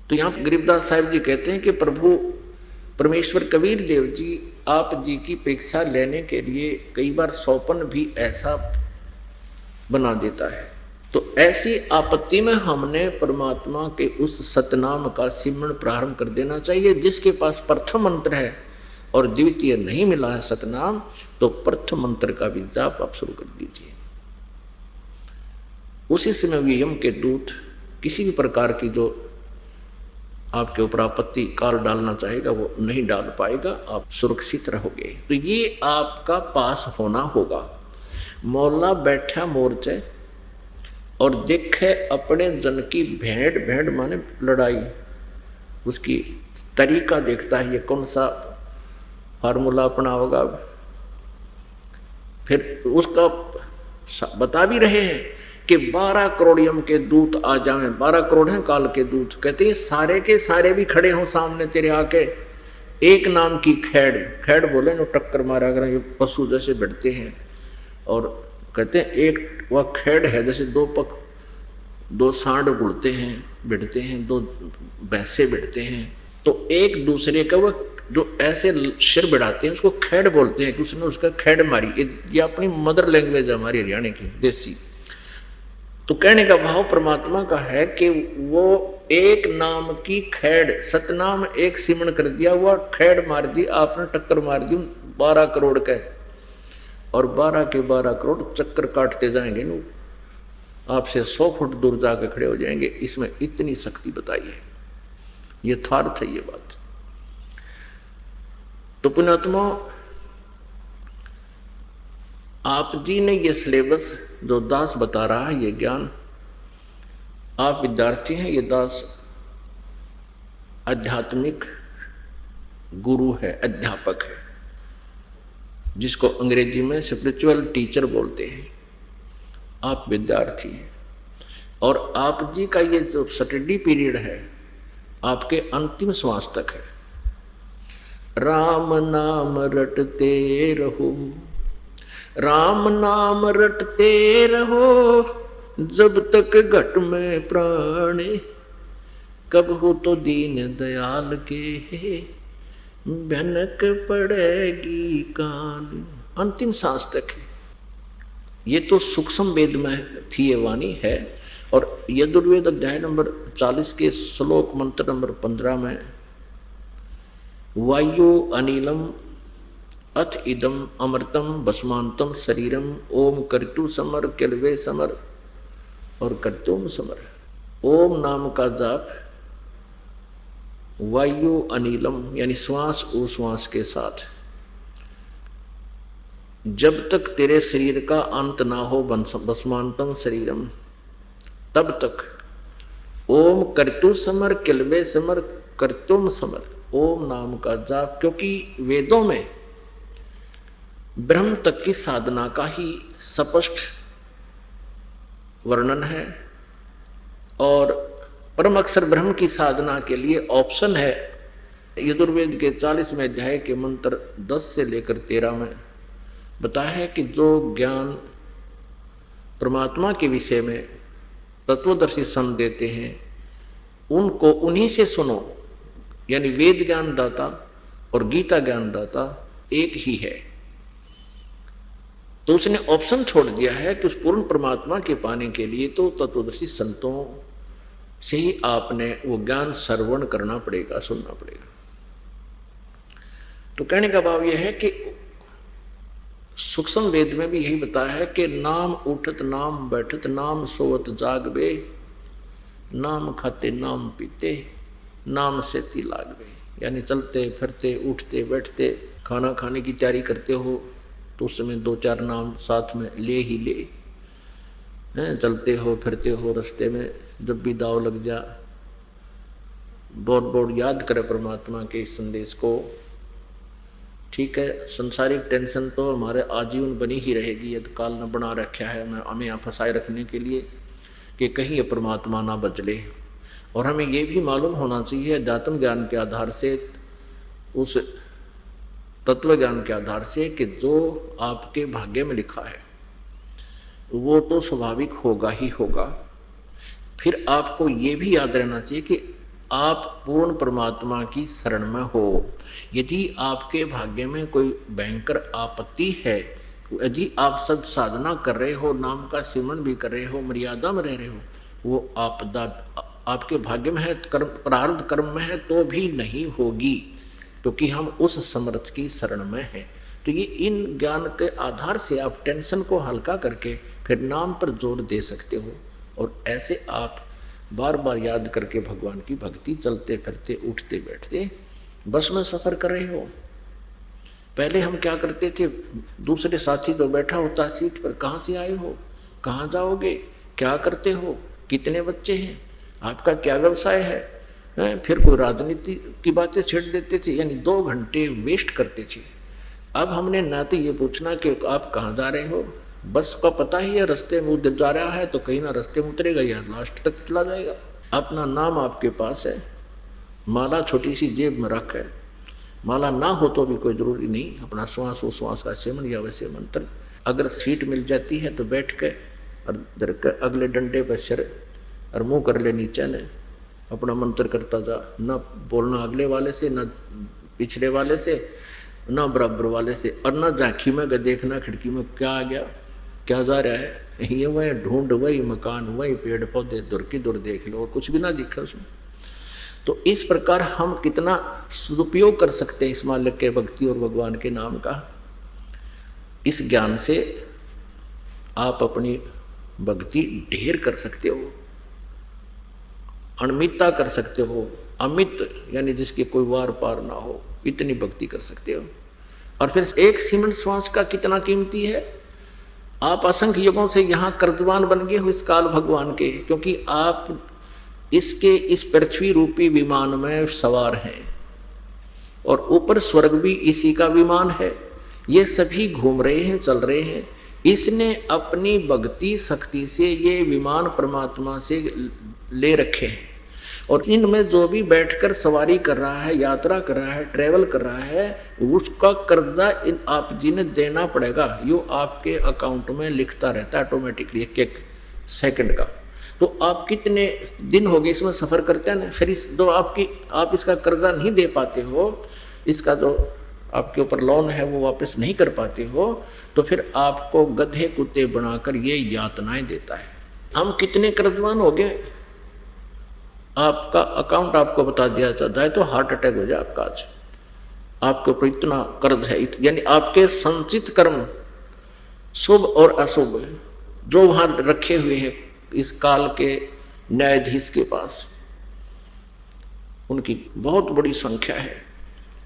तो यहां गरीबदास साहिब जी कहते हैं कि प्रभु परमेश्वर कबीर देव जी आप जी की परीक्षा लेने के लिए कई बार सौपन भी ऐसा बना देता है। तो ऐसी आपत्ति में हमने परमात्मा के उस सतनाम का सिमरण प्रारंभ कर देना चाहिए। जिसके पास प्रथम मंत्र है और द्वितीय नहीं मिला है सतनाम, तो प्रथम मंत्र का भी जाप आप शुरू कर दीजिए। उसी समय भी यम के दूत किसी भी प्रकार की जो आपके ऊपर आपत्ति काल डालना चाहेगा वो नहीं डाल पाएगा, आप सुरक्षित रहोगे। तो ये आपका पास होना होगा। मौला बैठा मोर्चे और देखे अपने जन की भेड़, भेड़ माने लड़ाई, उसकी तरीका देखता है, ये कौन सा फार्मूला अपना होगा। फिर उसका बता भी रहे हैं कि 12 करोड़ यम के दूत आ जाएं। 12 करोड़ हैं काल के दूत। कहते हैं सारे के सारे भी खड़े हों सामने तेरे आके, एक नाम की खेड़, खेड़ बोले ना टक्कर मारा अगर ये पशु जैसे बैठते हैं। और कहते हैं एक वह खेड़ है जैसे दो सांड उड़ते हैं, बैठते हैं, 2 भैंसे बैठते हैं, तो एक दूसरे का वो जो ऐसे सिर बढ़ाते हैं उसको खेड़ बोलते हैं कि उसने उसका खेड़ मारी। ये अपनी मदर लैंग्वेज है हमारी हरियाणा की देसी। तो कहने का भाव परमात्मा का है कि वो एक नाम की खेड़, सतनाम एक सिमरण कर दिया, हुआ खेड़ मार दी आपने, टक्कर मार दी 12 करोड़ के, और 12 के 12 करोड़ चक्कर काटते जाएंगे न, आपसे 100 फुट दूर जाकर खड़े हो जाएंगे। इसमें इतनी शक्ति बताई है, यथार्थ है ये बात। तो पुण्यात्मा, आप जी ने ये सिलेबस जो दास बता रहा है, ये ज्ञान, आप विद्यार्थी हैं, ये दास आध्यात्मिक गुरु है, अध्यापक है, जिसको अंग्रेजी में स्पिरिचुअल टीचर बोलते हैं। आप विद्यार्थी हैं और आप जी का ये जो स्टडी पीरियड है आपके अंतिम श्वास तक है। राम नाम रटते रहो, राम नाम रटते रहो, जब तक घट में प्राण, कब हो तो दीन दयाल के भनक पड़ेगी कान। अंतिम सांस तक है। ये तो सूक्ष्म वेद में थी ये वाणी है। और यजुर्वेद अध्याय नंबर 40 के श्लोक मंत्र नंबर 15 में वायु अनिलम अथ इदम अमृतम भस्मांतम शरीरम ओम कर्तु समर किलवे समर और कर्तुम समर। ओम नाम का जाप वायु अनिलम यानी श्वास उश्वास के साथ, जब तक तेरे शरीर का अंत ना हो, भस्मांतम शरीरम, तब तक ओम कर्तु समर किलवे समर कर्तुम समर, ओम नाम का जाप। क्योंकि वेदों में ब्रह्म तक की साधना का ही स्पष्ट वर्णन है और परम अक्षर ब्रह्म की साधना के लिए ऑप्शन है। यजुर्वेद के 40वें अध्याय के मंत्र 10 से लेकर 13 में बताया है कि जो ज्ञान परमात्मा के विषय में तत्वदर्शी संत देते हैं उनको उन्हीं से सुनो। यानी वेद ज्ञान दाता और गीता ज्ञान दाता एक ही है। तो उसने ऑप्शन छोड़ दिया है कि उस पूर्ण परमात्मा के पाने के लिए तो तत्वदर्शी संतों से ही आपने वो ज्ञान श्रवण करना पड़ेगा, सुनना पड़ेगा। तो कहने का भाव यह है कि सूक्ष्म वेद में भी यही बताया है कि नाम उठत नाम बैठत नाम सोवत जागबे, नाम खाते नाम पीते नाम से ती लागबे। यानी चलते फिरते उठते बैठते खाना खाने की तैयारी करते हो तो उस समय 2-4 नाम साथ में ले ही ले हैं। चलते हो फिरते हो रास्ते में जब भी दाव लग जा, बहुत बहुत याद करे परमात्मा के इस संदेश को। ठीक है, संसारिक टेंशन तो हमारे आजीवन बनी ही रहेगी। यदि काल न बना रखा है हमें यहाँ फंसाए रखने के लिए कि कहीं ये परमात्मा ना बचले। और हमें ये भी मालूम होना चाहिए अध्यात्म ज्ञान के आधार से, उस तत्व ज्ञान के आधार से, कि जो आपके भाग्य में लिखा है वो तो स्वाभाविक होगा ही होगा। फिर आपको ये भी याद रहना चाहिए कि आप पूर्ण परमात्मा की शरण में हो। यदि आपके भाग्य में कोई भयंकर आपत्ति है, यदि आप सद साधना कर रहे हो, नाम का सिमरण भी कर रहे हो, मर्यादा में रह रहे हो, वो आपदा आपके भाग्य में है, कर्म प्रारब्ध कर्म में है तो भी नहीं होगी, क्योंकि हम उस समर्थ की शरण में हैं। तो ये इन ज्ञान के आधार से आप टेंशन को हल्का करके फिर नाम पर जोर दे सकते हो। और ऐसे आप बार बार याद करके भगवान की भक्ति, चलते फिरते उठते बैठते बस में सफ़र कर रहे हो। पहले हम क्या करते थे, दूसरे साथी तो बैठा होता सीट पर, कहाँ से आए हो, कहाँ जाओगे, क्या करते हो, कितने बच्चे हैं, आपका क्या व्यवसाय है, फिर कोई राजनीति की बातें छेड़ देते थे। यानी 2 घंटे वेस्ट करते थे। अब हमने ना तो ये पूछना कि आप कहाँ जा रहे हो, बस का पता ही है रास्ते में उधर जा रहा है तो कहीं ना रास्ते में उतरेगा या लास्ट तक चला जाएगा। अपना नाम आपके पास है, माला छोटी सी जेब में रख है, माला ना हो तो भी कोई ज़रूरी नहीं, अपना श्वास उश्वास का सेवन या वैसे मंत्र। अगर सीट मिल जाती है तो बैठ के और अगले डंडे पर सिर और मुँह कर ले नीचे ने, अपना मंत्र करता जा, न बोलना अगले वाले से, न पिछले वाले से, न बराबर वाले से, और न झांकी में देखना खिड़की में क्या आ गया, क्या जा रहा है। ये वही ढूंढ, वही मकान, वही पेड़ पौधे, दूर की दूर देख लो और कुछ भी ना दिखा उसमें। तो इस प्रकार हम कितना सदुपयोग कर सकते हैं इस मालिक के भक्ति और भगवान के नाम का। इस ज्ञान से आप अपनी भक्ति ढेर कर सकते हो, अनमितता कर सकते हो। अमित यानी जिसके कोई वार पार ना हो, इतनी भक्ति कर सकते हो। और फिर एक सीमेंट श्वास का कितना कीमती है। आप असंख्य युगों से यहाँ कर्जवान बन गए हो इस काल भगवान के, क्योंकि आप इसके इस पृथ्वी रूपी विमान में सवार हैं और ऊपर स्वर्ग भी इसी का विमान है। ये सभी घूम रहे हैं, चल रहे हैं। इसने अपनी भक्ति शक्ति से ये विमान परमात्मा से ले रखे हैं, और इनमें जो भी बैठकर सवारी कर रहा है, यात्रा कर रहा है, ट्रैवल कर रहा है, उसका कर्जा आप जिन्हें देना पड़ेगा। यो आपके अकाउंट में लिखता रहता है ऑटोमेटिकली एक एक सेकंड का। तो आप कितने दिन हो गए इसमें सफ़र करते हैं ना, फिर आप इसका कर्जा नहीं दे पाते हो, इसका जो आपके ऊपर लोन है वो वापस नहीं कर पाते हो, तो फिर आपको गधे कुत्ते बनाकर ये यातनाएं देता है। हम कितने कर्जवान हो गए, आपका अकाउंट आपको बता दिया जाता है तो हार्ट अटैक हो जाए आपका। आज आपके ऊपर इतना कर्ज है, यानी आपके संचित कर्म शुभ और अशुभ जो वहाँ रखे हुए हैं इस काल के न्यायाधीश के पास, उनकी बहुत बड़ी संख्या है।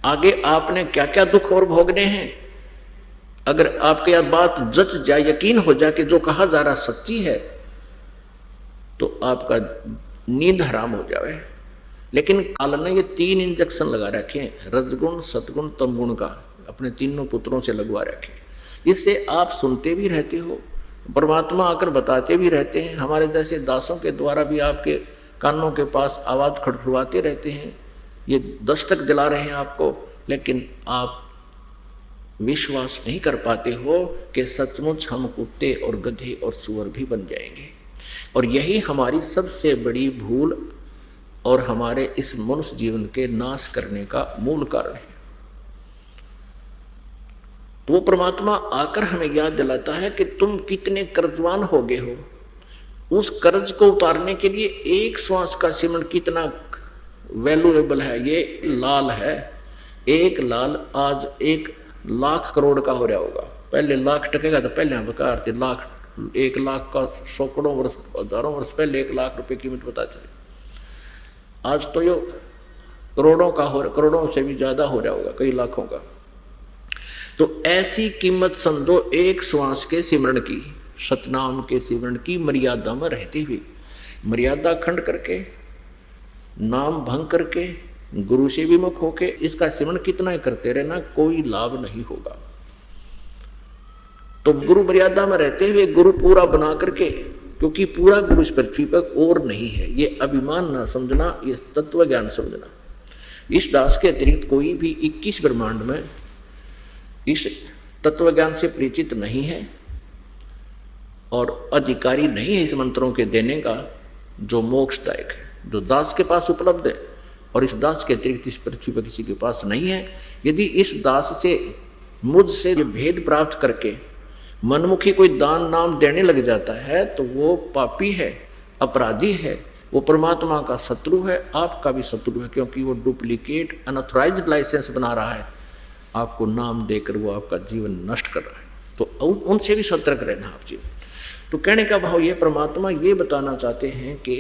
आगे आपने क्या क्या दुख और भोगने हैं। अगर आपके यह बात जच जाए, यकीन हो जाए कि जो कहा जा रहा सच्ची है, तो आपका नींद हराम हो जाए। लेकिन काल ने ये 3 इंजेक्शन लगा रखे हैं, रजगुण सतगुण तमगुण का, अपने तीनों पुत्रों से लगवा रखे। इससे आप सुनते भी रहते हो, परमात्मा आकर बताते भी रहते हैं। हमारे जैसे दासों के द्वारा भी आपके कानों के पास आवाज़ खड़खड़ाते रहते हैं, ये दस्तक दिला रहे हैं आपको, लेकिन आप विश्वास नहीं कर पाते हो कि सचमुच हम कुत्ते और गधे और सुअर भी बन जाएंगे। और यही हमारी सबसे बड़ी भूल और हमारे इस मनुष्य जीवन के नाश करने का मूल कारण है। तो वो परमात्मा आकर हमें याद दिलाता है कि तुम कितने कर्जवान हो गए हो। उस कर्ज को उतारने के लिए एक श्वास का सिमरण कितना वैल्यूएबल है। ये लाल है, एक लाल आज 1 लाख करोड़ का हो रहा होगा। पहले लाख टकेगा तो पहले हम बता थे लाख, 1 लाख का सैकड़ों वर्ष, हजारों वर्ष पहले 1 लाख रुपए कीमत पता चली। आज तो ये करोड़ों का हो, करोड़ों से भी ज्यादा हो रहा होगा, कई लाखों का। तो ऐसी कीमत समझो एक श्वास के सिमरण की, सतनाम के सिमरण की मर्यादा में रहते हुए, मर्यादा खंड करके, नाम भंग करके, गुरु से विमुख होके इसका सिमरण कितना ही करते रहना, कोई लाभ नहीं होगा। तो गुरु मर्यादा में रहते हुए गुरु पूरा बना करके, क्योंकि पूरा गुरु इस पृथ्वी पर और नहीं है, ये अभिमान ना समझना, ये तत्व ज्ञान समझना। इस दास के अतिरिक्त कोई भी 21 ब्रह्मांड में इस तत्व ज्ञान से परिचित नहीं है और अधिकारी नहीं है इस मंत्रों के देने का जो मोक्षदायक है, जो दास के पास उपलब्ध है। और इस दास के अतिरिक्त इस पृथ्वी पर किसी के पास नहीं है। यदि इस दास से, मुझसे ये भेद प्राप्त करके मनमुखी कोई दान नाम देने लग जाता है तो वो पापी है, अपराधी है, वो परमात्मा का शत्रु है, आपका भी शत्रु है, क्योंकि वो डुप्लीकेट अनऑथराइज्ड लाइसेंस बना रहा है, आपको नाम देकर वो आपका जीवन नष्ट कर रहा है। तो उनसे भी सतर्क रहना आप जी। तो कहने का भाव ये, परमात्मा ये बताना चाहते हैं कि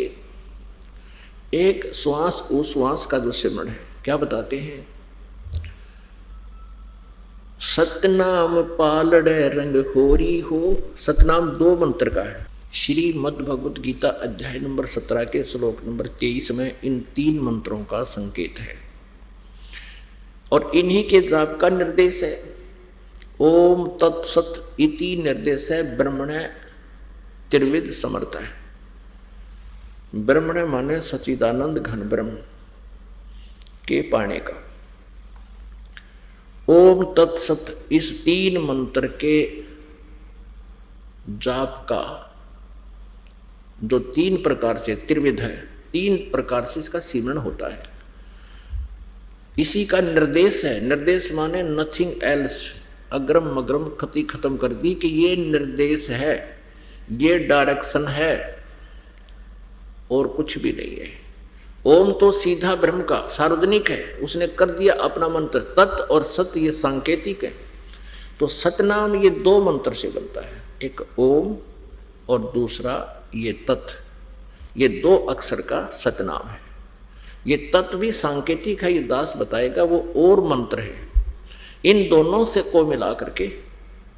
एक श्वास उस श्वास का जो सिमरण है, क्या बताते हैं, सतनाम पालड़े रंग होरी हो। सतनाम 2 मंत्र का है। श्रीमद् भगवत गीता अध्याय नंबर 17 के श्लोक नंबर 23 में इन 3 मंत्रों का संकेत है और इन्हीं के जाप का निर्देश है। ओम तत्सत इति निर्देश है ब्रह्मण त्रिविध समर्थ है। ब्रह्मण माने सच्चिदानंद घन ब्रह्म के पाने का। ओम तत्सत इस 3 मंत्र के जाप का जो 3 प्रकार से त्रिविध है, तीन प्रकार से इसका सिमरण होता है। इसी का निर्देश है। निर्देश माने नथिंग एल्स, अग्रम मग्रम खती खत्म कर दी कि ये निर्देश है, ये डायरेक्शन है और कुछ भी नहीं है। ओम तो सीधा ब्रह्म का सार्वजनिक है, उसने कर दिया अपना मंत्र। तत् और सत ये सांकेतिक है। तो सतनाम ये दो मंत्र से बनता है, एक ओम और दूसरा ये तत्, ये दो अक्षर का सतनाम है। ये तत् भी सांकेतिक है, ये दास बताएगा, वो और मंत्र है। इन दोनों से को मिला करके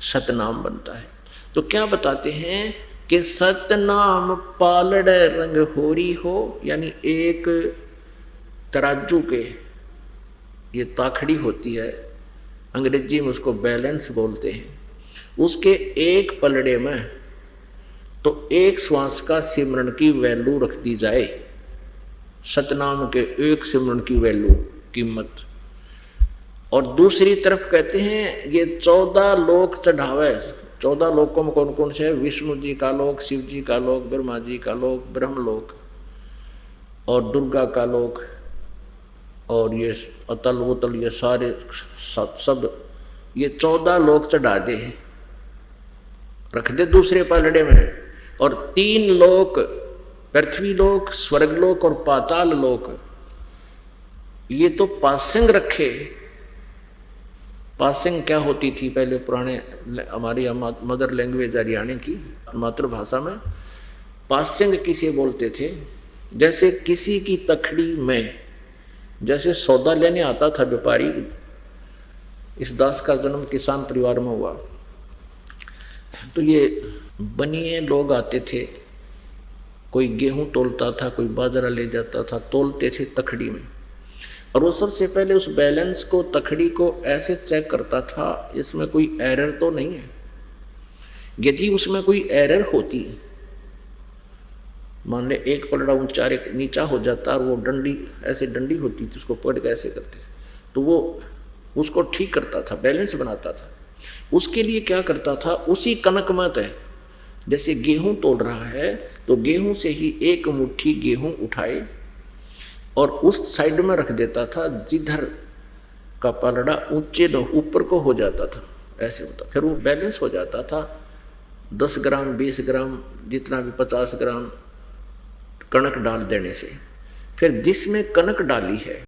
सतनाम बनता है। तो क्या बताते हैं कि सतनाम पालड़ रंग होरी हो, यानी एक तराजू के ये ताखड़ी होती है, अंग्रेजी में उसको बैलेंस बोलते हैं, उसके एक पलड़े में तो एक श्वास का सिमरण की वैल्यू रख दी जाए, सतनाम के एक सिमरण की वैल्यू कीमत। और दूसरी तरफ कहते हैं ये 14 लोक चढ़ावे। 14 लोकों में कौन कौन से है? विष्णु जी का लोक, शिव जी का लोक, ब्रह्मा जी का लोक, ब्रह्मलोक और दुर्गा का लोक और ये अतल उतल, ये सारे सब ये 14 लोक चढ़ा दे, रख दे दूसरे पलड़े में। और 3 लोक, पृथ्वी लोक, स्वर्गलोक और पाताल लोक, ये तो पासिंग रखे। पासिंग क्या होती थी पहले पुराने, हमारी मदर लैंग्वेज हरियाणा की मातृभाषा में पासिंग किसे बोलते थे? जैसे किसी की तखड़ी में जैसे सौदा लेने आता था व्यापारी। इस दास का जन्म किसान परिवार में हुआ, तो ये बनिए लोग आते थे, कोई गेहूं तोलता था, कोई बाजरा ले जाता था, तोलते थे तखड़ी में। और वो सबसे पहले उस बैलेंस को, तखड़ी को ऐसे चेक करता था, इसमें कोई एरर तो नहीं है। यदि उसमें कोई एरर होती, मान ले एक पलड़ा ऊंचा एक नीचा हो जाता और वो डंडी ऐसे डंडी होती थी, उसको पकड़ के ऐसे करते थे, तो वो उसको ठीक करता था, बैलेंस बनाता था। उसके लिए क्या करता था, उसी कनक मत है, जैसे गेहूं तोल रहा है तो गेहूं से ही एक मुट्ठी गेहूं उठाए और उस साइड में रख देता था जिधर का पलड़ा ऊंचे ऊपर को हो जाता था, ऐसे होता, फिर वो बैलेंस हो जाता था। 10 ग्राम 20 ग्राम जितना भी 50 ग्राम कणक डाल देने से। फिर जिसमें कणक डाली है